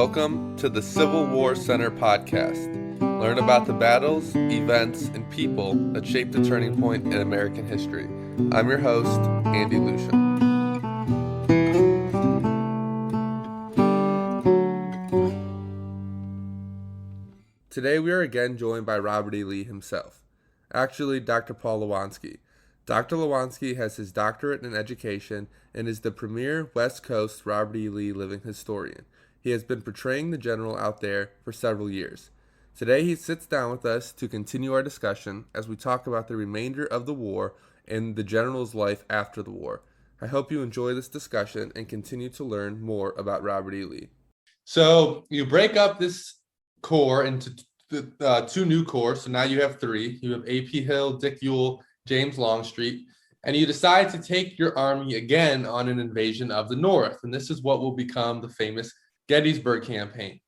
Welcome to the Civil War Center podcast. Learn about the battles, events, and people that shaped the turning point in American history. I'm your host, Andy Lucian. Today we are again joined by Robert E. Lee himself. Actually, Dr. Paul Lewanski. Dr. Lewanski has his doctorate in education and is the premier West Coast Robert E. Lee living historian. He has been portraying the general out there for several years. Today he sits down with us to continue our discussion as we talk about the remainder of the war and the general's life after the war. I hope you enjoy this discussion and continue to learn more about Robert E. Lee. So you break up this corps into two new corps, so now you have three. You have A.P. Hill, Dick Ewell, James Longstreet, and you decide to take your army again on an invasion of the North, and this is what will become the famous Gettysburg campaign.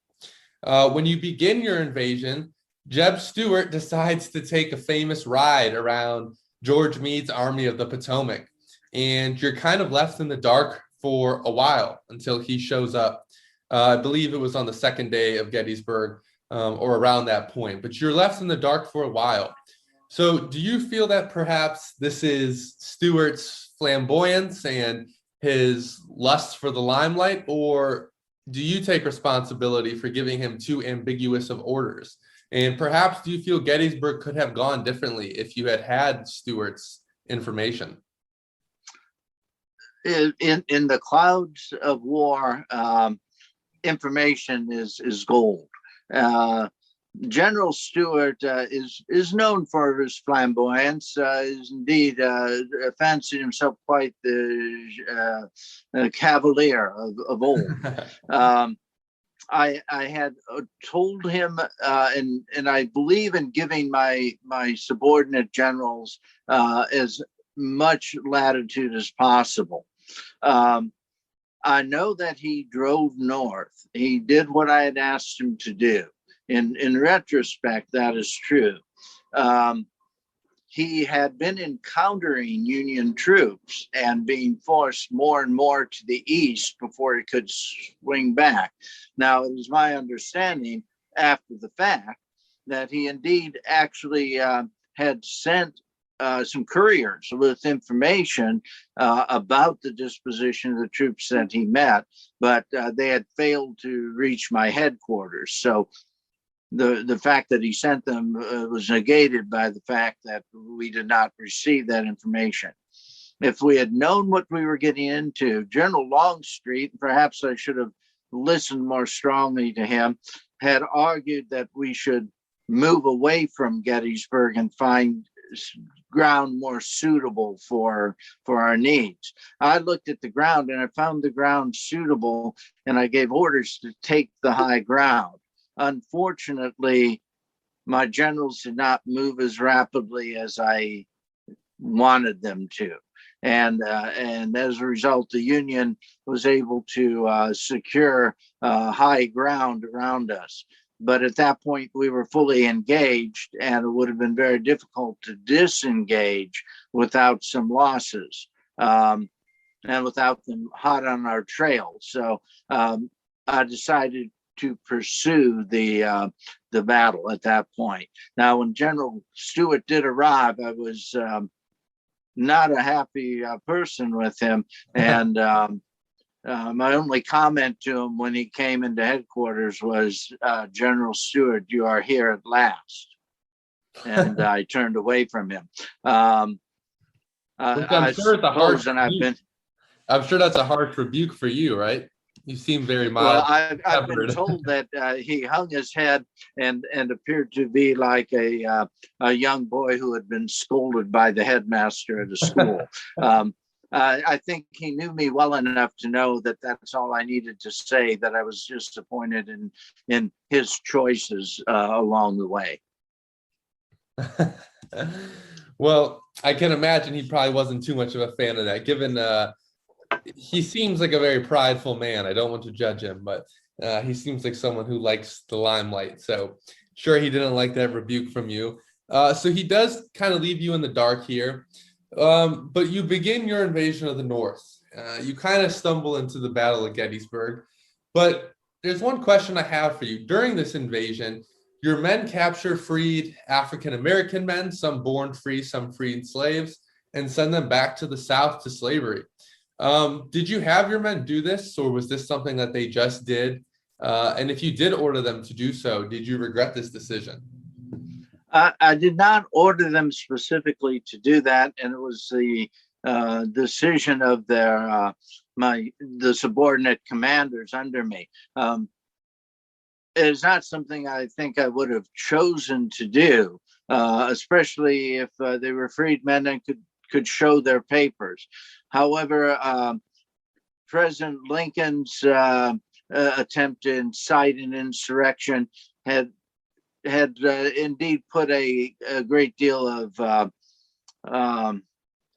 When you begin your invasion, Jeb Stuart decides to take a famous ride around George Meade's Army of the Potomac, and you're kind of left in the dark for a while until he shows up. I believe it was on the second day of Gettysburg or around that point, but you're left in the dark for a while. So do you feel that perhaps this is Stuart's flamboyance and his lust for the limelight, or do you take responsibility for giving him too ambiguous of orders? And perhaps do you feel Gettysburg could have gone differently if you had had Stuart's information? In the clouds of war, information is gold. General Stuart is known for his flamboyance. Is indeed fancied himself quite the cavalier of old. I had told him, and I believe in giving my subordinate generals as much latitude as possible. I know that he drove north. He did what I had asked him to do. In retrospect, that is true. He had been encountering Union troops and being forced more and more to the east before he could swing back. Now, it is my understanding after the fact that he indeed actually had sent some couriers with information about the disposition of the troops that he met, but they had failed to reach my headquarters. So the fact that he sent them was negated by the fact that we did not receive that information. If we had known what we were getting into, General Longstreet, perhaps I should have listened more strongly to him, had argued that we should move away from Gettysburg and find ground more suitable for our needs. I looked at the ground and I found the ground suitable, and I gave orders to take the high ground. Unfortunately, my generals did not move as rapidly as I wanted them to. And as a result, the Union was able to secure high ground around us. But at that point, we were fully engaged, and it would have been very difficult to disengage without some losses and without them hot on our trail. So I decided to pursue the battle at that point. Now, when General Stuart did arrive, I was not a happy person with him, and my only comment to him when he came into headquarters was, "General Stuart, you are here at last." And I turned away from him. I'm sure that's a harsh rebuke for you, right? You seem very mild. Well, I've been told that he hung his head and appeared to be like a young boy who had been scolded by the headmaster at a school. I think he knew me well enough to know that that's all I needed to say, that I was disappointed in his choices along the way. Well, I can imagine he probably wasn't too much of a fan of that, given he seems like a very prideful man. I don't want to judge him, but he seems like someone who likes the limelight. So sure, he didn't like that rebuke from you. So he does kind of leave you in the dark here. But you begin your invasion of the North. You kind of stumble into the Battle of Gettysburg, but there's one question I have for you. During this invasion, your men capture freed African American men, some born free, some freed slaves, and send them back to the South to slavery. Did you have your men do this, or was this something that they just did? And if you did order them to do so, did you regret this decision? I did not order them specifically to do that, and it was the decision of the subordinate commanders under me. It is not something I think I would have chosen to do, especially if they were freedmen and could show their papers. However, President Lincoln's attempt to incite an insurrection had indeed put a great deal of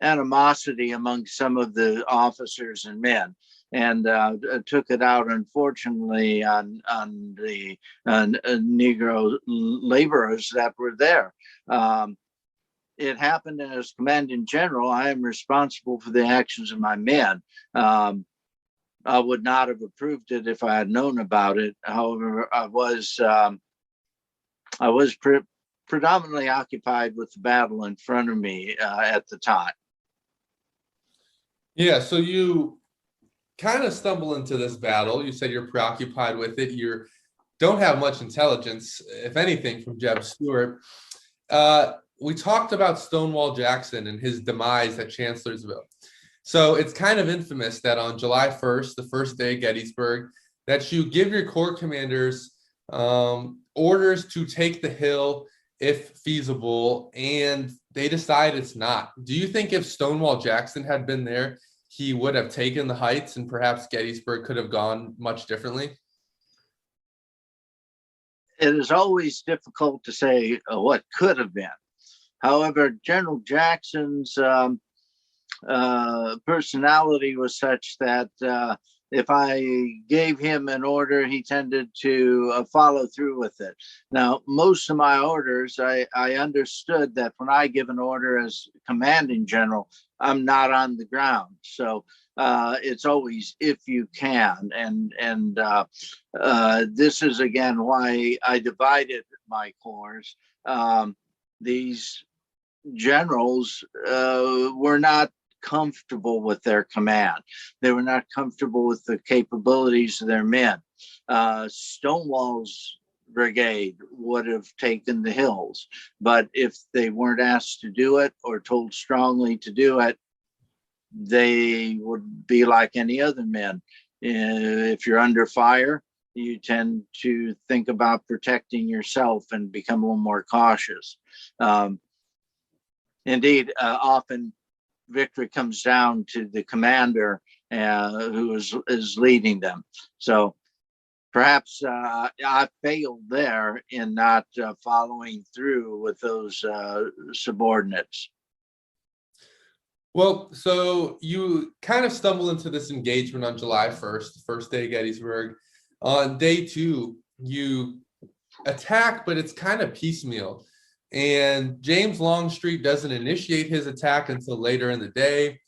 animosity among some of the officers and men, and took it out, unfortunately, on the Negro laborers that were there. It happened as commanding general. I am responsible for the actions of my men. I would not have approved it if I had known about it. However, I was predominantly occupied with the battle in front of me at the time. Yeah, so you kind of stumble into this battle. You said you're preoccupied with it. You don't have much intelligence, if anything, from Jeb Stuart. We talked about Stonewall Jackson and his demise at Chancellorsville. So it's kind of infamous that on July 1st, the first day of Gettysburg, that you give your corps commanders orders to take the hill if feasible, and they decide it's not. Do you think if Stonewall Jackson had been there, he would have taken the heights and perhaps Gettysburg could have gone much differently? It is always difficult to say what could have been. However, General Jackson's personality was such that if I gave him an order, he tended to follow through with it. Now, most of my orders, I understood that when I give an order as commanding general, I'm not on the ground. So it's always if you can. And this is, again, why I divided my corps. These generals were not comfortable with their command. They were not comfortable with the capabilities of their men. Stonewall's brigade would have taken the hills, but if they weren't asked to do it or told strongly to do it, they would be like any other men. If you're under fire, you tend to think about protecting yourself and become a little more cautious. Indeed, often victory comes down to the commander who is leading them. So perhaps I failed there in not following through with those subordinates. Well, so you kind of stumble into this engagement on July 1st, the first day of Gettysburg. On day 2, you attack, but it's kind of piecemeal. And James Longstreet doesn't initiate his attack until later in the day.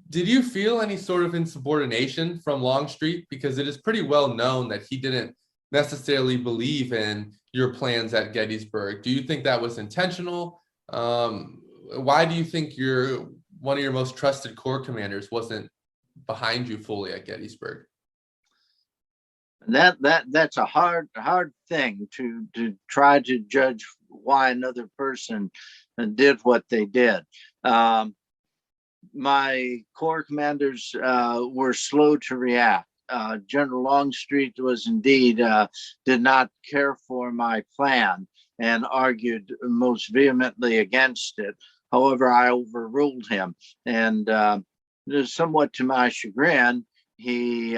Did you feel any sort of insubordination from Longstreet? Because it is pretty well known that he didn't necessarily believe in your plans at Gettysburg. Do you think that was intentional? Why do you think one of your most trusted corps commanders wasn't behind you fully at Gettysburg? That's a hard thing to try to judge why another person did what they did. My corps commanders were slow to react. General Longstreet was indeed did not care for my plan and argued most vehemently against it. However, I overruled him, and somewhat to my chagrin, he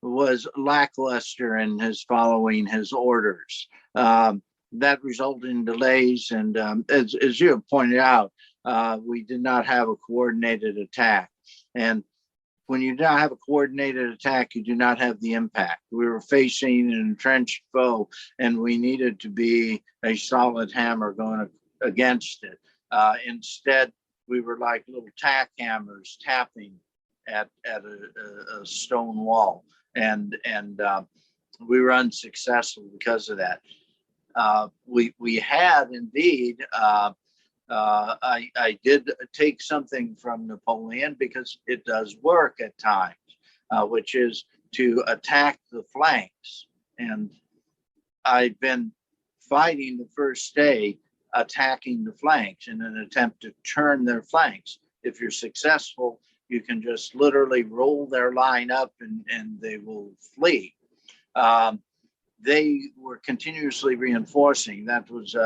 was lackluster in his following his orders. That resulted in delays, and as you have pointed out, we did not have a coordinated attack. And when you do not have a coordinated attack, you do not have the impact. We were facing an entrenched foe, and we needed to be a solid hammer going against it. Instead, we were like little tack hammers tapping at a stone wall. And we were unsuccessful because of that. We had indeed. I did take something from Napoleon because it does work at times, which is to attack the flanks. And I'd been fighting the first day, attacking the flanks in an attempt to turn their flanks. If you're successful, you can just literally roll their line up and they will flee. They were continuously reinforcing. That was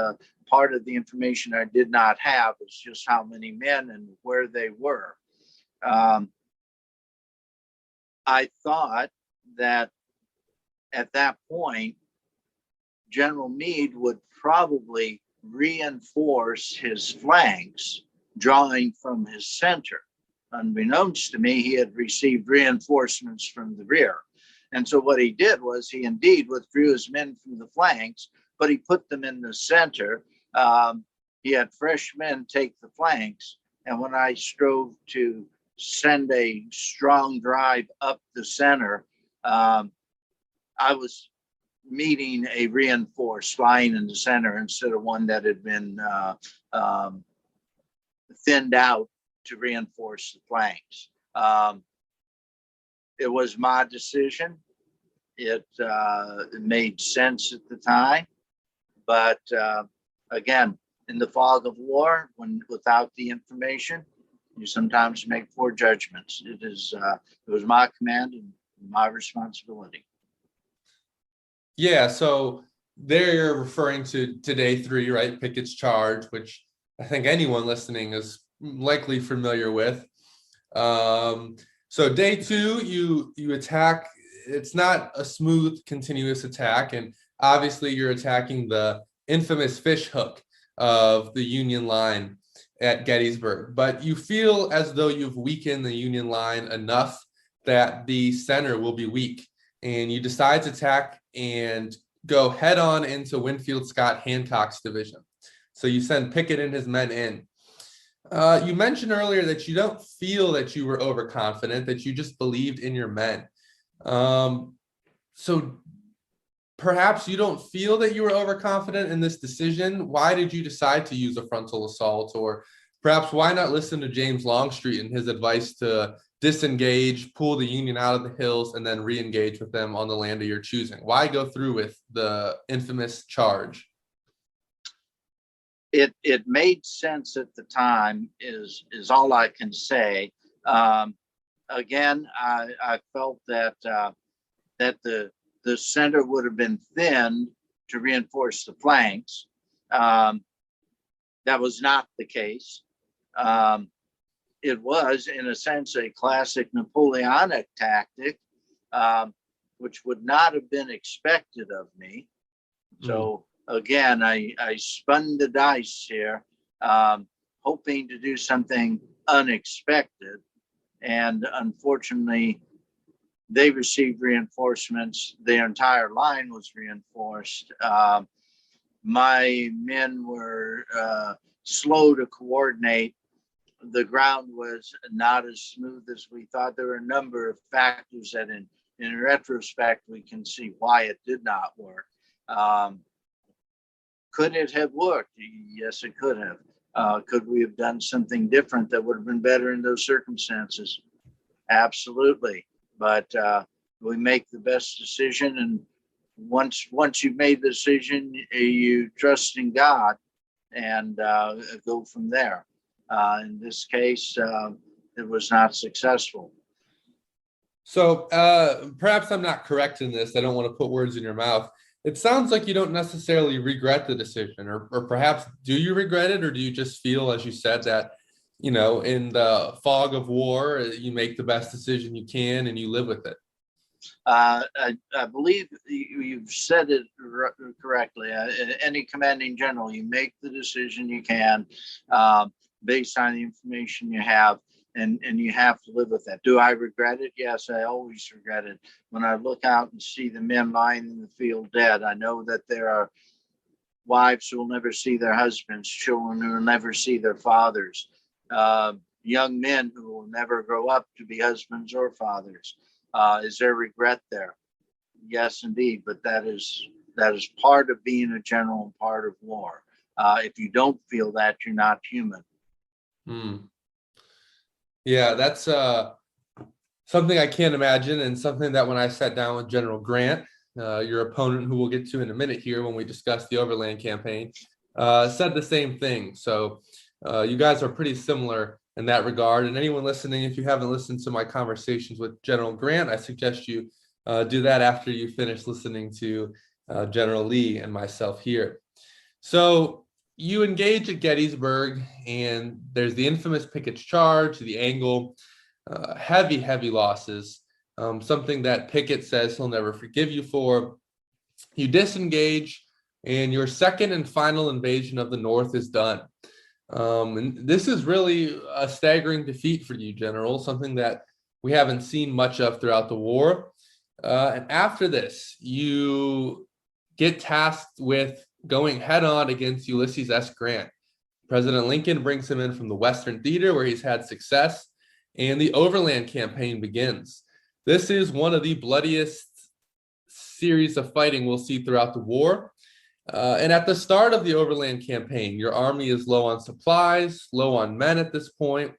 part of the information I did not have, is just how many men and where they were. I thought that at that point, General Meade would probably reinforce his flanks, drawing from his center. Unbeknownst to me, he had received reinforcements from the rear. And so what he did was he indeed withdrew his men from the flanks, but he put them in the center. He had fresh men take the flanks. And when I strove to send a strong drive up the center, I was meeting a reinforced line in the center instead of one that had been thinned out to reinforce the flanks. It was my decision. It made sense at the time, but again, in the fog of war, when without the information, you sometimes make poor judgments. It was my command and my responsibility. Yeah, so there you're referring to day 3, right? Pickett's charge, which I think anyone listening is likely familiar with. So day 2, you attack. It's not a smooth, continuous attack, and obviously you're attacking the infamous fish hook of the Union line at Gettysburg. But you feel as though you've weakened the Union line enough that the center will be weak, and you decide to attack and go head on into Winfield Scott Hancock's division. So you send Pickett and his men in. You mentioned earlier that you don't feel that you were overconfident, that you just believed in your men. So perhaps you don't feel that you were overconfident in this decision. Why did you decide to use a frontal assault? Or perhaps why not listen to James Longstreet and his advice to disengage, pull the Union out of the hills, and then re-engage with them on the land of your choosing? Why go through with the infamous charge? It made sense at the time, is all I can say. Again, I felt that the center would have been thinned to reinforce the flanks. That was not the case. It was, in a sense, a classic Napoleonic tactic, which would not have been expected of me. So again, I spun the dice here, hoping to do something unexpected. And unfortunately, they received reinforcements. Their entire line was reinforced. My men were slow to coordinate. The ground was not as smooth as we thought. There were a number of factors that in retrospect, we can see why it did not work. Could it have worked? Yes, it could have. Could we have done something different that would have been better in those circumstances? Absolutely. But we make the best decision. And once you've made the decision, you trust in God and go from there. In this case, it was not successful. So perhaps I'm not correct in this. I don't want to put words in your mouth. It sounds like you don't necessarily regret the decision, or perhaps do you regret it, or do you just feel, as you said, that, you know, in the fog of war, you make the best decision you can and you live with it? I believe you've said it correctly. Any commanding general, you make the decision you can based on the information you have, and you have to live with that. Do I regret it? Yes, I always regret it. When I look out and see the men lying in the field dead, I know that there are wives who will never see their husbands, children who will never see their fathers, young men who will never grow up to be husbands or fathers. Is there regret there? yes, indeed. But that is part of being a general and part of war. If you don't feel that, you're not human. Hmm. Yeah, that's something I can't imagine, and something that when I sat down with General Grant, your opponent, who we'll get to in a minute here when we discuss the Overland Campaign, said the same thing. So you guys are pretty similar in that regard. And anyone listening, if you haven't listened to my conversations with General Grant, I suggest you do that after you finish listening to General Lee and myself here. So you engage at Gettysburg, and there's the infamous Pickett's Charge, the Angle, heavy losses, something that Pickett says he'll never forgive you for. You disengage, and your second and final invasion of the North is done. And this is really a staggering defeat for you, General, something that we haven't seen much of throughout the war. And after this, you get tasked with going head on against Ulysses S. Grant. President Lincoln brings him in from the Western Theater, where he's had success, and the Overland Campaign begins. This is one of the bloodiest series of fighting we'll see throughout the war. And at the start of the Overland Campaign, your army is low on supplies, low on men at this point.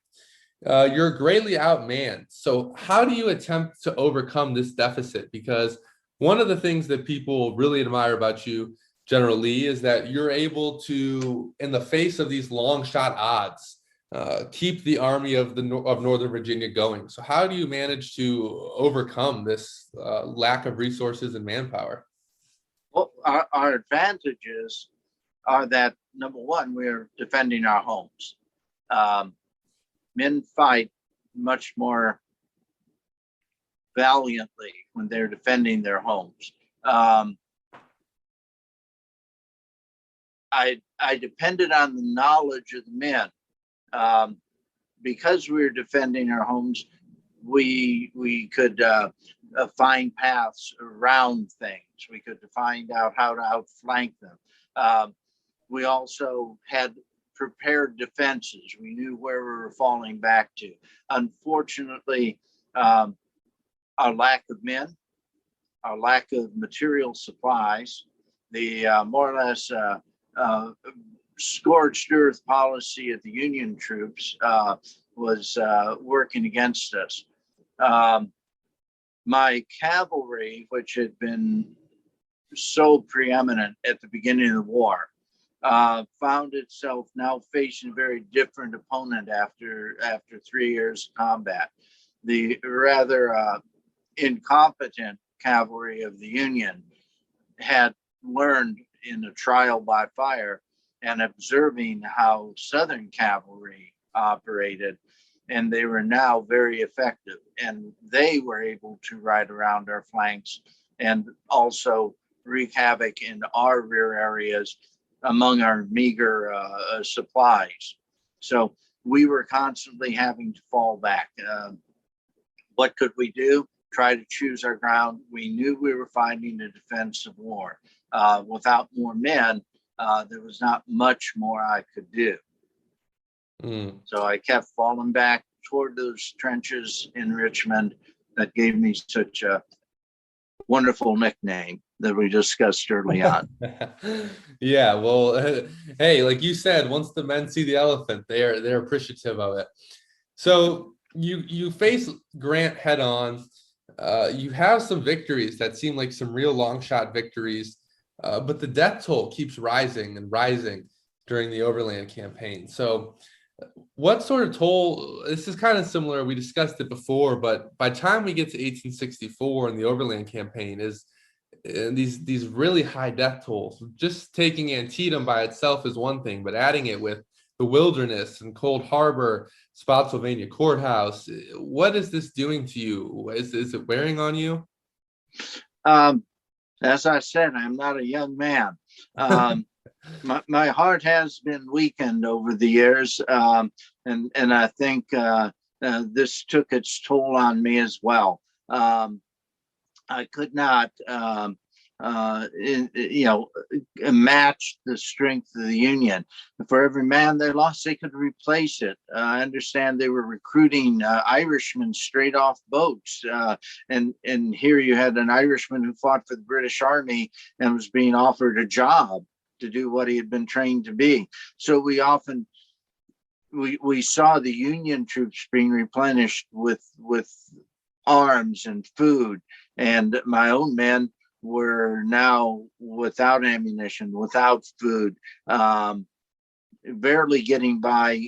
You're greatly outmanned. So how do you attempt to overcome this deficit? Because one of the things that people really admire about you, General Lee, is that you're able to, in the face of these long shot odds, keep the army of Northern Virginia going. So how do you manage to overcome this lack of resources and manpower? Well, our advantages are that, number one, we're defending our homes. Men fight much more valiantly when they're defending their homes. I depended on the knowledge of the men. Because we were defending our homes, we could find paths around things. We could find out how to outflank them. We also had prepared defenses. We knew where we were falling back to. Unfortunately, our lack of men, our lack of material supplies, the more or less scorched earth policy of the Union troops was working against us. My cavalry, which had been so preeminent at the beginning of the war, found itself now facing a very different opponent after 3 years of combat. The rather incompetent cavalry of the Union had learned in a trial by fire and observing how Southern cavalry operated, and they were now very effective. And they were able to ride around our flanks and also wreak havoc in our rear areas among our meager supplies. So we were constantly having to fall back. What could we do? Try to choose our ground. We knew we were fighting a defensive war. Without more men, there was not much more I could do. So I kept falling back toward those trenches in Richmond that gave me such a wonderful nickname that we discussed early on. Yeah, well, hey, like you said, once the men see the elephant, they're appreciative of it. So you face Grant head on. You have some victories that seem like some real long shot victories, but the death toll keeps rising and rising during the Overland Campaign. So what sort of toll? This is kind of similar. We discussed it before, but by the time we get to 1864 and the Overland Campaign is these really high death tolls. Just taking Antietam by itself is one thing, but adding it with the Wilderness and Cold Harbor, Spotsylvania Courthouse, what is this doing to you? Is it wearing on you? As I said, I'm not a young man. My heart has been weakened over the years, and I think this took its toll on me as well. I could not matched the strength of the Union. For every man they lost, they could replace it. I understand they were recruiting Irishmen straight off boats, and here you had an Irishman who fought for the British Army and was being offered a job to do what he had been trained to be. So we saw the Union troops being replenished with arms and food, and my own men were now without ammunition, without food, barely getting by,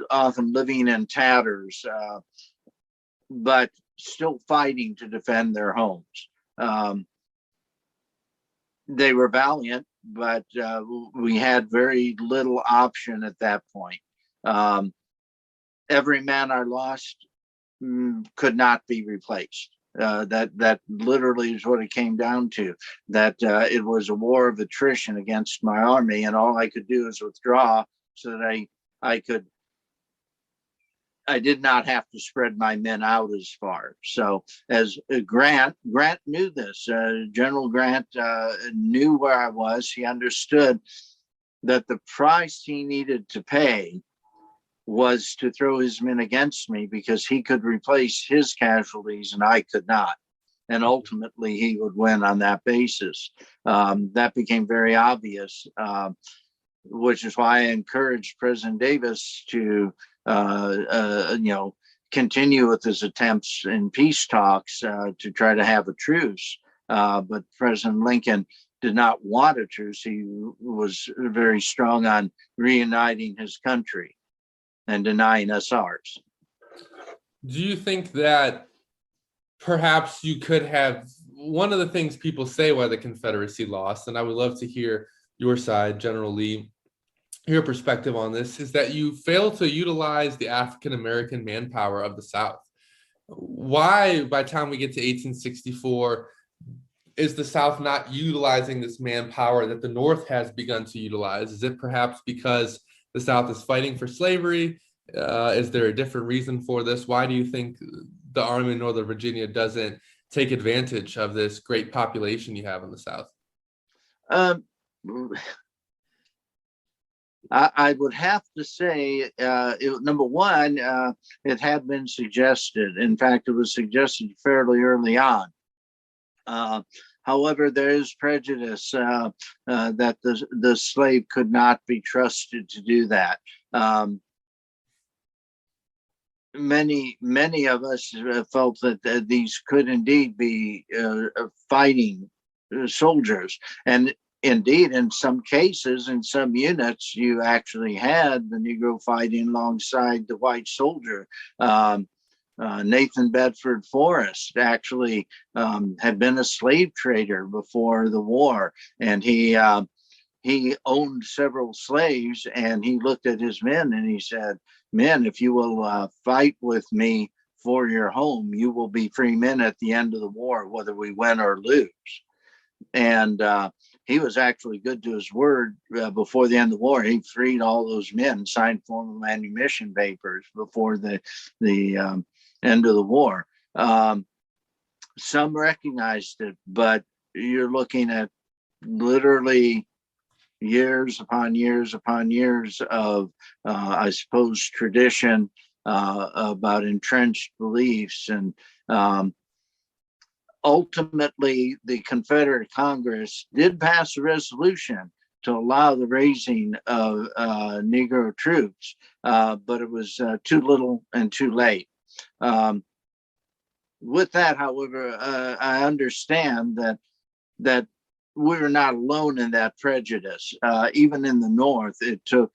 often living in tatters, but still fighting to defend their homes. They were valiant, but we had very little option at that point. Every man I lost could not be replaced. That literally is what it came down to. That it was a war of attrition against my army, and all I could do is withdraw so that I did not have to spread my men out as far. So as Grant knew this. General Grant knew where I was. He understood that the price he needed to pay was to throw his men against me, because he could replace his casualties and I could not. And ultimately he would win on that basis. That became very obvious, which is why I encouraged President Davis to, continue with his attempts in peace talks to try to have a truce. But President Lincoln did not want a truce. He was very strong on reuniting his country and denying us ours. Do you think that perhaps you could have, one of the things people say why the Confederacy lost, and I would love to hear your side, General Lee, your perspective on this, is that you failed to utilize the African-American manpower of the South. Why, by the time we get to 1864, is the South not utilizing this manpower that the North has begun to utilize? Is it perhaps because the South is fighting for slavery? Is there a different reason for this? Why do you think the Army of Northern Virginia doesn't take advantage of this great population you have in the South? I would have to say, number one, it had been suggested. In fact, it was suggested fairly early on. However, there is prejudice that the slave could not be trusted to do that. Many of us felt that these could indeed be fighting soldiers, and indeed, in some cases, in some units, you actually had the Negro fighting alongside the white soldier. Nathan Bedford Forrest actually had been a slave trader before the war, and he owned several slaves, and he looked at his men and he said, "Men, if you will fight with me for your home, you will be free men at the end of the war, whether we win or lose." And he was actually good to his word. Before the end of the war, he freed all those men, signed formal manumission papers before the end of the war. Some recognized it, but you're looking at literally years upon years upon years of, I suppose, tradition about entrenched beliefs. And ultimately, the Confederate Congress did pass a resolution to allow the raising of Negro troops, but it was too little and too late. With that, however, I understand that we're not alone in that prejudice. Even in the North, it took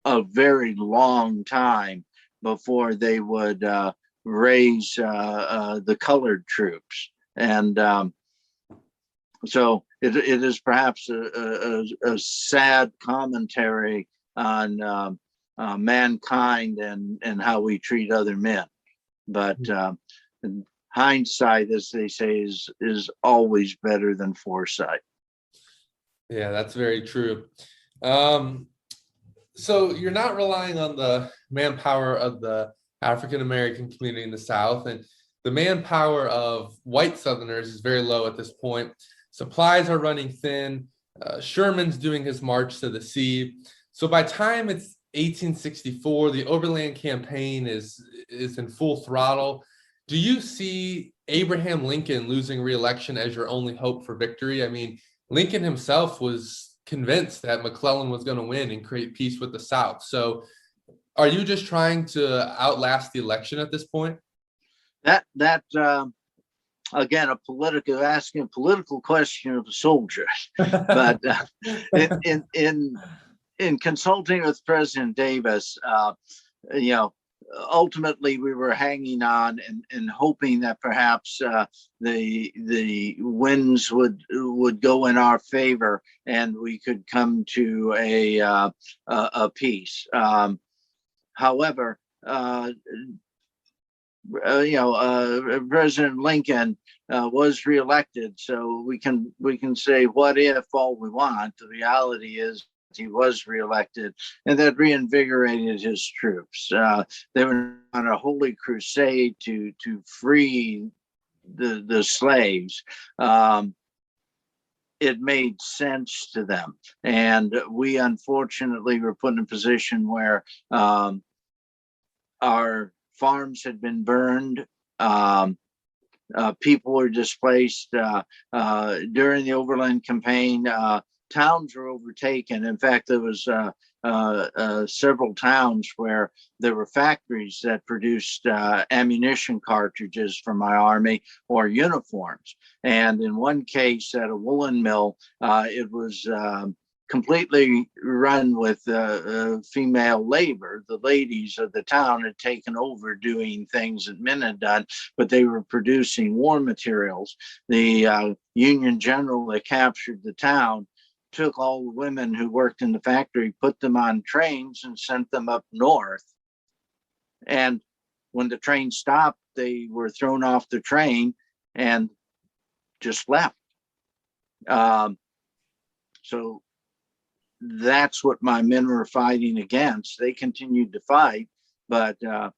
a very long time before they would raise the colored troops. And so it is perhaps a sad commentary on mankind and how we treat other men. But hindsight, as they say, is always better than foresight. Yeah, that's very true. So you're not relying on the manpower of the African-American community in the South, and the manpower of white Southerners is very low at this point. Supplies are running thin. Sherman's doing his march to the sea. So by time it's 1864, the Overland Campaign is in full throttle. Do you see Abraham Lincoln losing re-election as your only hope for victory? I mean, Lincoln himself was convinced that McClellan was going to win and create peace with the South. So are you just trying to outlast the election at this point? That again, asking a political question of a soldier. But in consulting with President Davis, you know, ultimately we were hanging on and hoping that perhaps the winds would go in our favor and we could come to a peace. However, President Lincoln was reelected, so we can say what if all we want. The reality is he was reelected, and that reinvigorated his troops. They were on a holy crusade to free the slaves. It made sense to them, and we unfortunately were put in a position where our farms had been burned. People were displaced during the Overland Campaign. Towns were overtaken. In fact, there was several towns where there were factories that produced ammunition cartridges for my army or uniforms. And in one case, at a woolen mill, it was completely run with female labor. The ladies of the town had taken over doing things that men had done, but they were producing war materials. The Union general that captured the town took all the women who worked in the factory, put them on trains, and sent them up north. And when the train stopped, they were thrown off the train and just left. So that's what my men were fighting against. They continued to fight, but a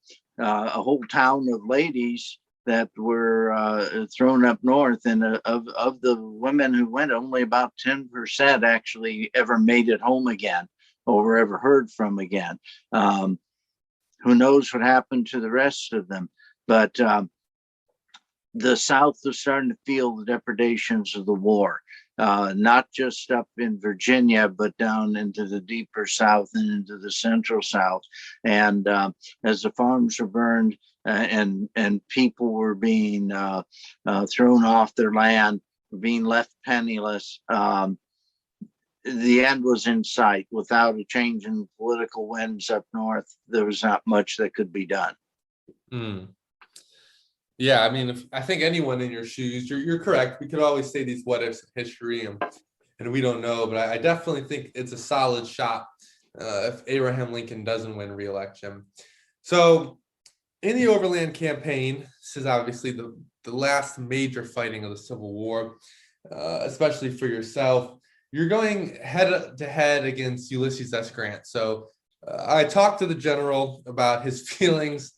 whole town of ladies that were thrown up north, and of the women who went, only about 10% actually ever made it home again or were ever heard from again. Who knows what happened to the rest of them? But the South was starting to feel the depredations of the war. Not just up in Virginia, but down into the deeper South and into the central South. And as the farms were burned and people were being thrown off their land, being left penniless, the end was in sight. Without a change in political winds up north, there was not much that could be done. Mm. Yeah, I mean, I think anyone in your shoes, you're correct. We could always say these what ifs of history, and we don't know, but I definitely think it's a solid shot if Abraham Lincoln doesn't win re-election. So in the Overland Campaign, this is obviously the last major fighting of the Civil War, especially for yourself. You're going head to head against Ulysses S. Grant. So I talked to the general about his feelings.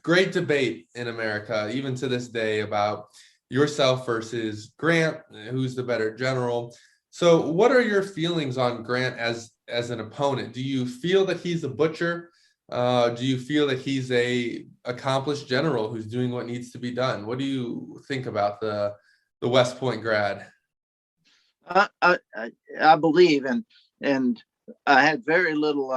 Great debate in America, even to this day, about yourself versus Grant, who's the better general. So what are your feelings on Grant as an opponent? Do you feel that he's a butcher? Do you feel that he's a accomplished general who's doing what needs to be done? What do you think about the West Point grad? I believe, and I had very little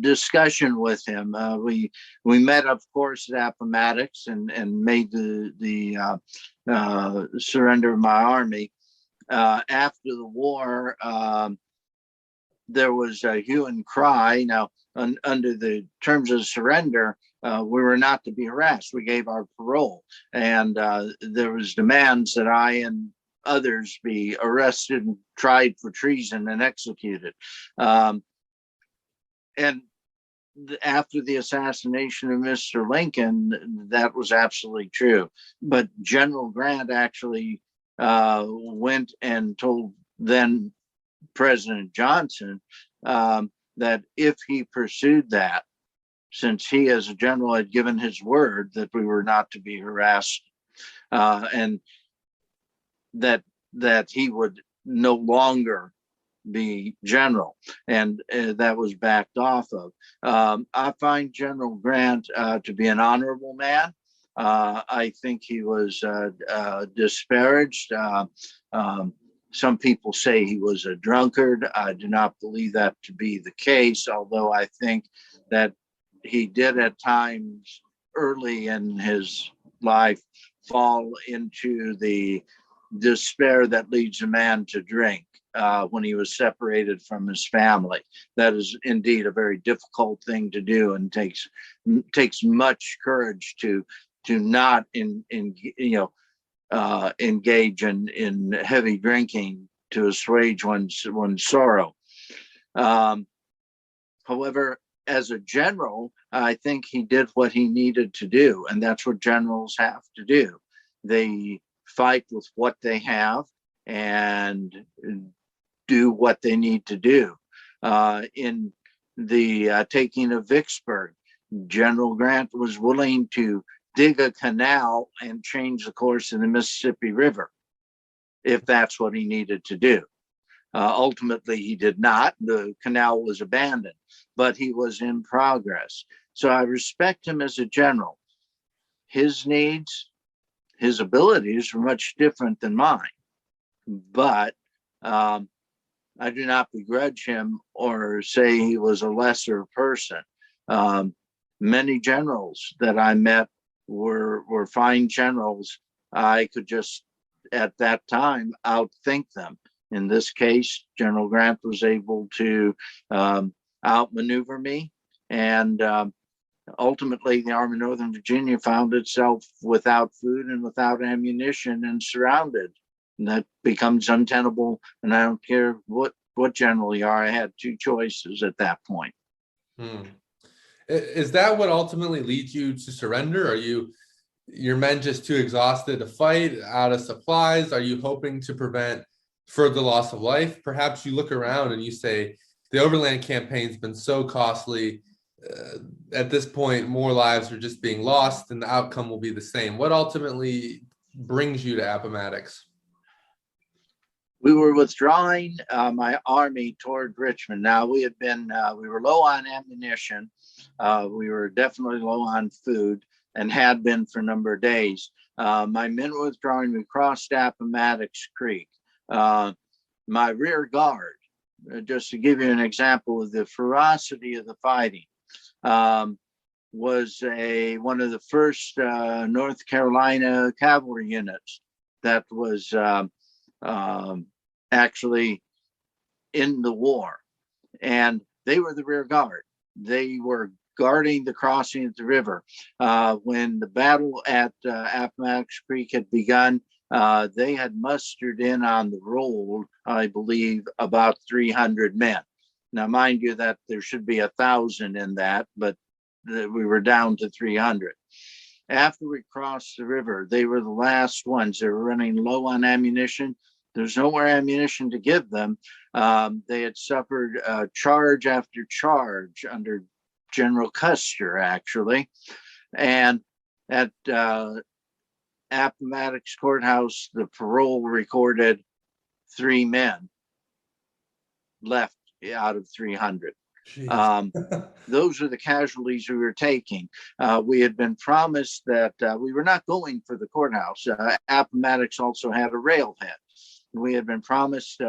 discussion with him. We met, of course, at Appomattox and made the surrender of my army. After the war, there was a hue and cry. Now, under the terms of surrender, we were not to be harassed. We gave our parole, and there was demands that I and others be arrested and tried for treason and executed. And after the assassination of Mr. Lincoln, that was absolutely true. But General Grant actually went and told then President Johnson that if he pursued that, since he as a general had given his word that we were not to be harassed and that he would no longer be general, and that was backed off of. I find General Grant to be an honorable man. I think he was disparaged. Some people say he was a drunkard. I do not believe that to be the case, although I think that he did at times early in his life fall into the despair that leads a man to drink when he was separated from his family. That is indeed a very difficult thing to do, and takes much courage to not engage in heavy drinking to assuage one's sorrow. However, as a general, I think he did what he needed to do, and that's what generals have to do. They fight with what they have and do what they need to do. In the taking of Vicksburg, General Grant was willing to dig a canal and change the course of the Mississippi River, if that's what he needed to do. Ultimately, he did not. The canal was abandoned, but he was in progress. So I respect him as a general. His needs, his abilities were much different than mine, but I do not begrudge him or say he was a lesser person. Many generals that I met were fine generals. I could just, at that time, outthink them. In this case, General Grant was able to outmaneuver me, and ultimately the Army of Northern Virginia found itself without food and without ammunition and surrounded. And that becomes untenable, and I don't care what general you are. I had two choices at that point. Is that what ultimately leads you to surrender? Are your men just too exhausted to fight, out of supplies? Are you hoping to prevent further loss of life? Perhaps you look around and you say, the overland campaign's been so costly. At this point, more lives are just being lost, and the outcome will be the same. What ultimately brings you to Appomattox? We were withdrawing my army toward Richmond. Now we were low on ammunition. We were definitely low on food, and had been for a number of days. My men were withdrawing. We crossed Appomattox Creek. My rear guard, just to give you an example of the ferocity of the fighting, was one of the first North Carolina cavalry units that was actually in the war, and they were the rear guard. They were guarding the crossing of the river. When the battle at Appomattox Creek had begun, they had mustered in on the roll, I believe, about 300 men. Now, mind you, that there should be 1,000 in that, but we were down to 300. After we crossed the river, they were the last ones. They were running low on ammunition. There's no more ammunition to give them. They had suffered charge after charge under General Custer, actually. And at Appomattox Courthouse, the parole recorded 3 men left out of 300. Those are the casualties we were taking. We had been promised that we were not going for the courthouse. Appomattox also had a railhead. We had been promised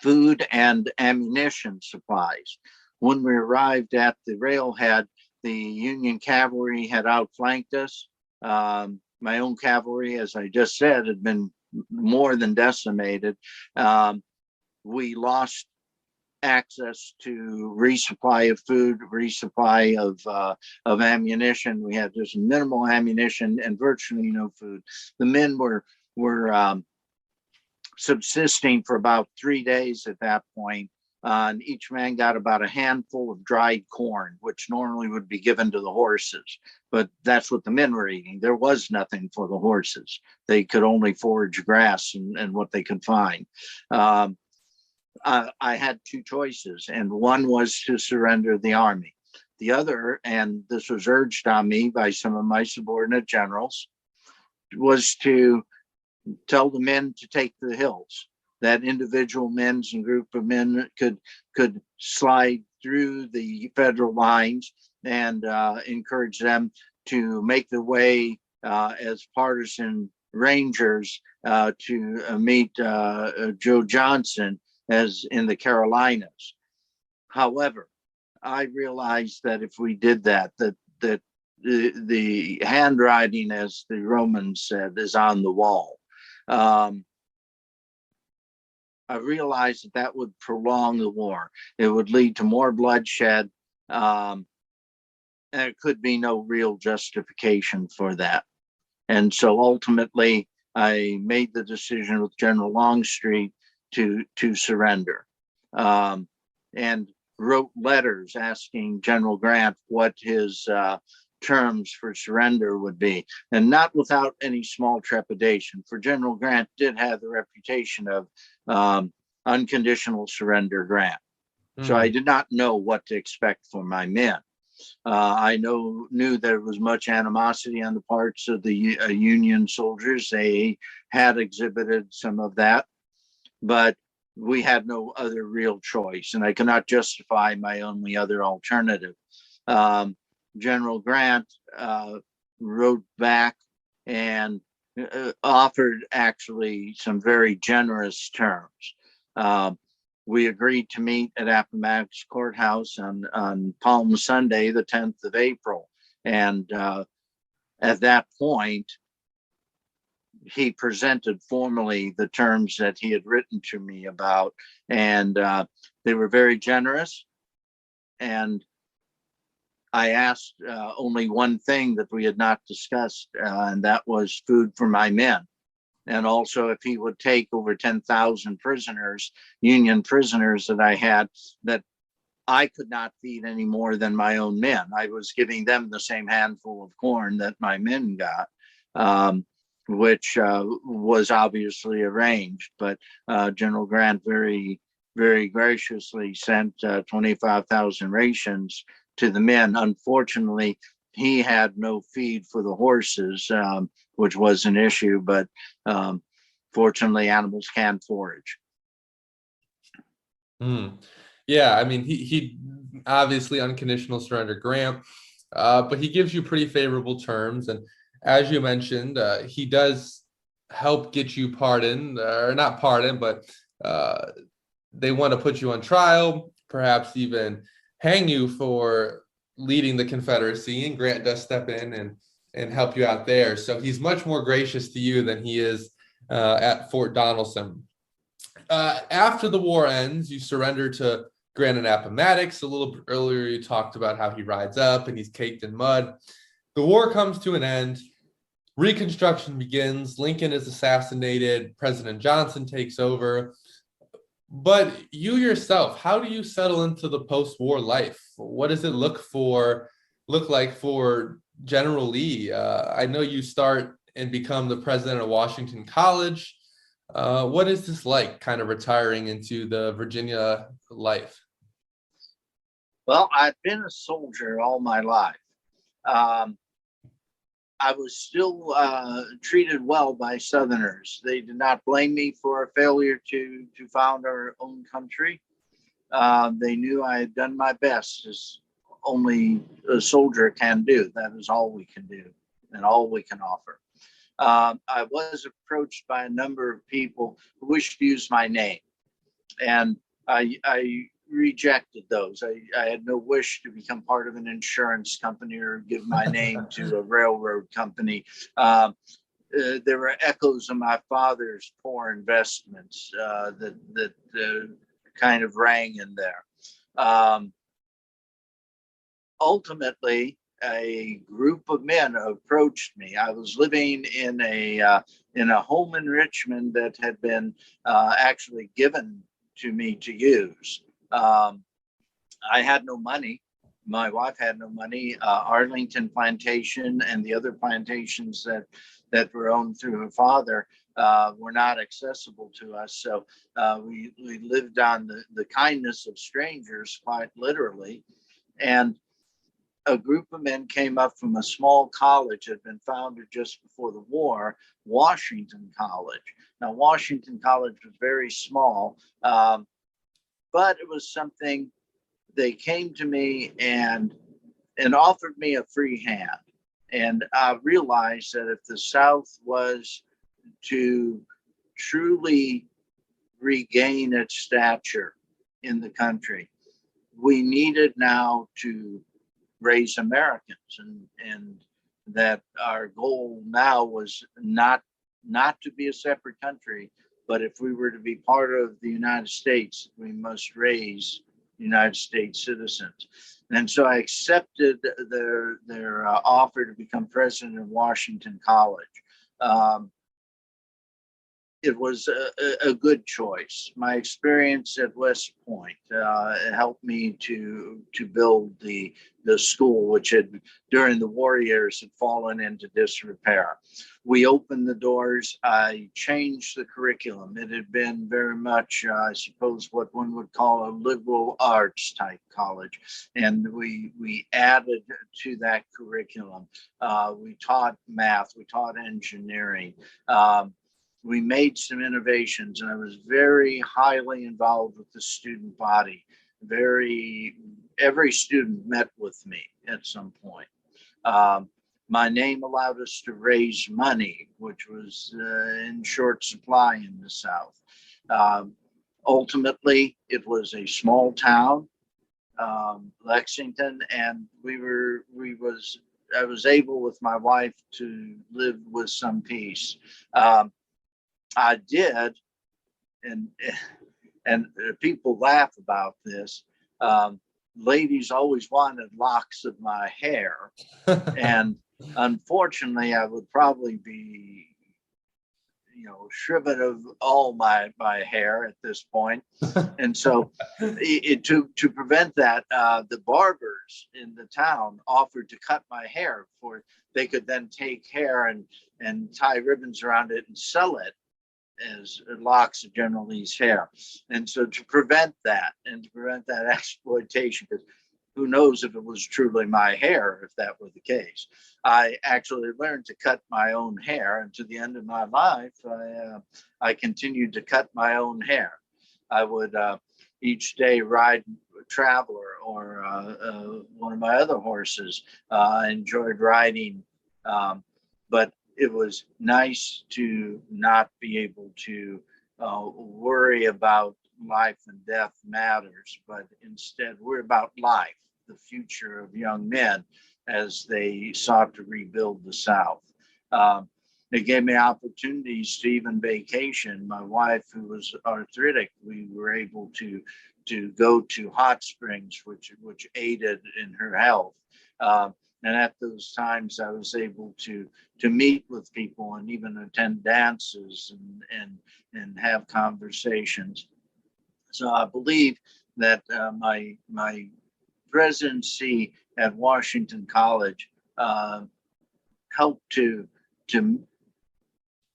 food and ammunition supplies. When we arrived at the railhead, the Union cavalry had outflanked us. My own cavalry, as I just said, had been more than decimated. We lost access to resupply of food, resupply of ammunition. We had just minimal ammunition and virtually no food. The men were subsisting for about 3 days at that point. And each man got about a handful of dried corn, which normally would be given to the horses. But that's what the men were eating. There was nothing for the horses. They could only forage grass and what they could find. I had two choices, and one was to surrender the army. The other, and this was urged on me by some of my subordinate generals, was to tell the men to take the hills. That individual men's and group of men could slide through the federal lines and encourage them to make the way as partisan rangers to meet Joe Johnson as in the Carolinas. However, I realized that if we did that the handwriting, as the Romans said, is on the wall. I realized that would prolong the war. It would lead to more bloodshed, and there could be no real justification for that. And so ultimately, I made the decision with General Longstreet to surrender, and wrote letters asking General Grant what his terms for surrender would be, and not without any small trepidation, for General Grant did have the reputation of unconditional surrender Grant. So I did not know what to expect for my men. I knew there was much animosity on the parts of the Union soldiers. They had exhibited some of that, but we had no other real choice, and I cannot justify my only other alternative. General Grant wrote back and offered actually some very generous terms. We agreed to meet at Appomattox Courthouse on Palm Sunday, the 10th of April. And at that point, he presented formally the terms that he had written to me about. And they were very generous. And I asked only one thing that we had not discussed, and that was food for my men. And also if he would take over 10,000 prisoners, Union prisoners that I had, that I could not feed any more than my own men. I was giving them the same handful of corn that my men got, which was obviously arranged. But General Grant very, very graciously sent 25,000 rations to the men. Unfortunately, he had no feed for the horses, which was an issue, but fortunately, animals can forage. Yeah, I mean, he obviously unconditional surrender Grant, but he gives you pretty favorable terms. And as you mentioned, he does help get you pardoned, or not pardoned, but they want to put you on trial, perhaps even hang you for leading the Confederacy, and Grant does step in and help you out there. So he's much more gracious to you than he is at Fort Donelson. After the war ends, you surrender to Grant and Appomattox. A little bit earlier, you talked about how he rides up and he's caked in mud. The war comes to an end. Reconstruction begins. Lincoln is assassinated. President Johnson takes over. But you yourself, how do you settle into the post-war life? What does it look like for General Lee? I know you start and become the president of Washington College. What is this like, kind of retiring into the Virginia life? Well, I've been a soldier all my life. I was still treated well by Southerners. They did not blame me for a failure to found our own country. They knew I had done my best, as only a soldier can do. That is all we can do and all we can offer. I was approached by a number of people who wished to use my name, and I rejected those. I had no wish to become part of an insurance company or give my name to a railroad company. There were echoes of my father's poor investments that kind of rang in there. Ultimately, a group of men approached me. I was living in a home in Richmond that had been actually given to me to use. I had no money. My wife had no money. Arlington Plantation and the other plantations that were owned through her father were not accessible to us. So we lived on the kindness of strangers, quite literally. And a group of men came up from a small college that had been founded just before the war, Washington College. Now, Washington College was very small, but it was something. They came to me and offered me a free hand. And I realized that if the South was to truly regain its stature in the country, we needed now to raise Americans, and that our goal now was not to be a separate country, but if we were to be part of the United States, we must raise United States citizens. And so I accepted their offer to become president of Washington College. Um, it was a good choice. My experience at West Point helped me to build the school, which had during the war years had fallen into disrepair. We opened the doors. I changed the curriculum. It had been very much, I suppose, what one would call a liberal arts type college, and we added to that curriculum. We taught math. We taught engineering. We made some innovations, and I was very highly involved with the student body. Every student met with me at some point. My name allowed us to raise money, which was in short supply in the South. Ultimately, it was a small town, Lexington, and I was able with my wife to live with some peace. I did, and people laugh about this. Ladies always wanted locks of my hair, and unfortunately, I would probably be, shriven of all my hair at this point. And so, to prevent that, the barbers in the town offered to cut my hair for they could then take hair and tie ribbons around it and sell it as locks of General Lee's hair. And so to prevent that and to prevent that exploitation, because who knows if it was truly my hair, if that were the case, I actually learned to cut my own hair. And to the end of my life, I continued to cut my own hair. I would each day ride Traveler or one of my other horses. I enjoyed riding, but it was nice to not be able to worry about life and death matters, but instead worry about life, the future of young men as they sought to rebuild the South. It gave me opportunities to even vacation. My wife, who was arthritic, we were able to go to hot springs, which aided in her health. And at those times, I was able to meet with people and even attend dances and have conversations. So I believe that my presidency at Washington College helped to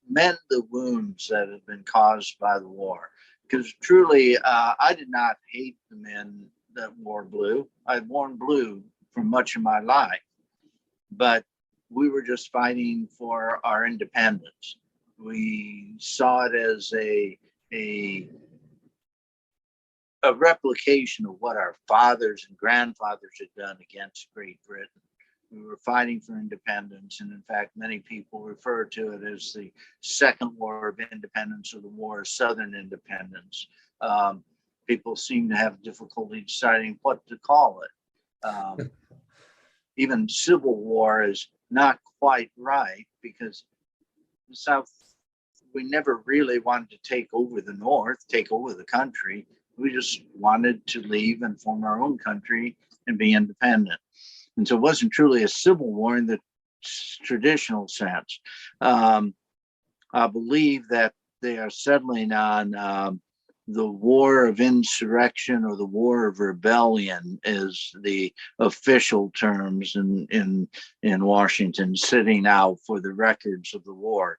mend the wounds that had been caused by the war. Because truly, I did not hate the men that wore blue. I'd worn blue for much of my life, but we were just fighting for our independence. We saw it as a replication of what our fathers and grandfathers had done against Great Britain. We were fighting for independence, and in fact, many people refer to it as the Second War of Independence or the War of Southern Independence. People seem to have difficulty deciding what to call it. Even Civil War is not quite right because the South, we never really wanted to take over the North, take over the country. We just wanted to leave and form our own country and be independent. And so it wasn't truly a civil war in the traditional sense. I believe that they are settling on the war of insurrection or the war of rebellion is the official terms in Washington, sitting out for the records of the war.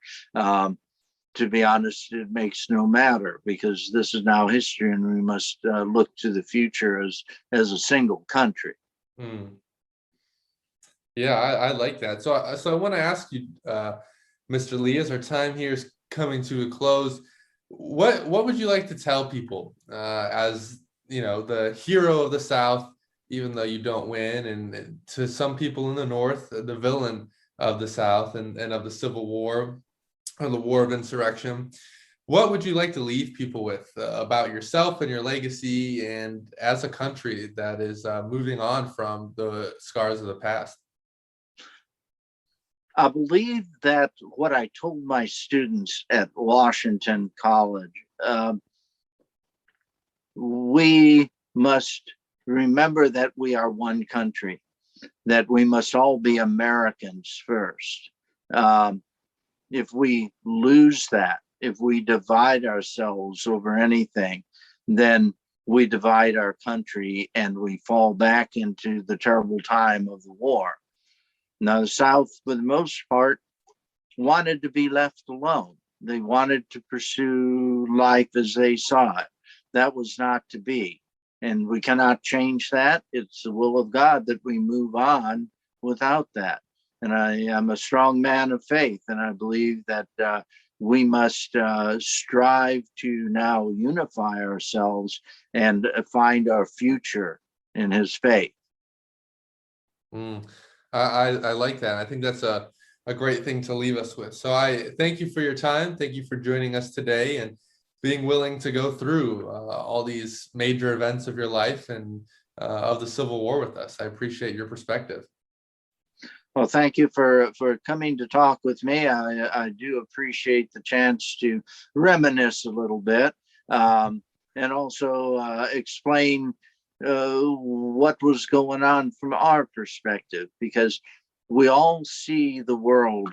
To be honest, it makes no matter because this is now history and we must look to the future as a single country. Yeah, I like that. So I want to ask you, Mr. Lee, as our time here is coming to a close, what would you like to tell people as the hero of the South, even though you don't win, and to some people in the North, the villain of the South and of the Civil War or the War of Insurrection? What would you like to leave people with about yourself and your legacy, and as a country that is moving on from the scars of the past? I believe that what I told my students at Washington College, we must remember that we are one country, that we must all be Americans first. Um, if we lose that, if we divide ourselves over anything, then we divide our country and we fall back into the terrible time of the war. Now, the South, for the most part, wanted to be left alone. They wanted to pursue life as they saw it. That was not to be. And we cannot change that. It's the will of God that we move on without that. And I am a strong man of faith, and I believe that we must strive to now unify ourselves and find our future in His faith. Mm. I like that. I think that's a great thing to leave us with. So I thank you for your time. Thank you for joining us today and being willing to go through all these major events of your life and of the Civil War with us. I appreciate your perspective. Well, thank you for coming to talk with me. I do appreciate the chance to reminisce a little bit, and also explain what was going on from our perspective, because we all see the world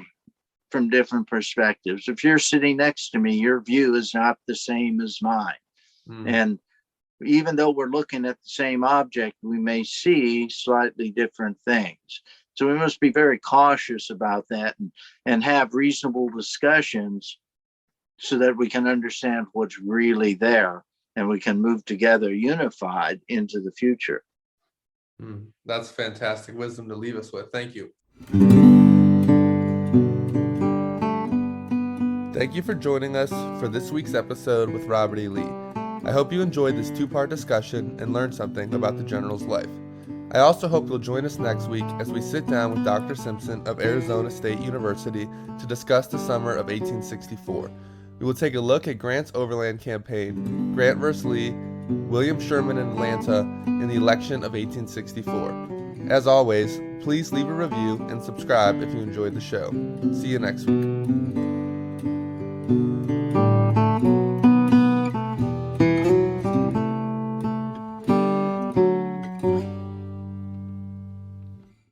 from different perspectives. If you're sitting next to me, your view is not the same as mine. Mm. And even though we're looking at the same object, we may see slightly different things. So we must be very cautious about that, and have reasonable discussions so that we can understand what's really there and we can move together unified into the future. That's fantastic wisdom to leave us with. Thank you. Thank you for joining us for this week's episode with Robert E. Lee. I hope you enjoyed this two-part discussion and learned something about the General's life. I also hope you'll join us next week as we sit down with Dr. Simpson of Arizona State University to discuss the summer of 1864. We will take a look at Grant's Overland Campaign, Grant vs. Lee, William Sherman in Atlanta, and the election of 1864. As always, please leave a review and subscribe if you enjoyed the show. See you next week.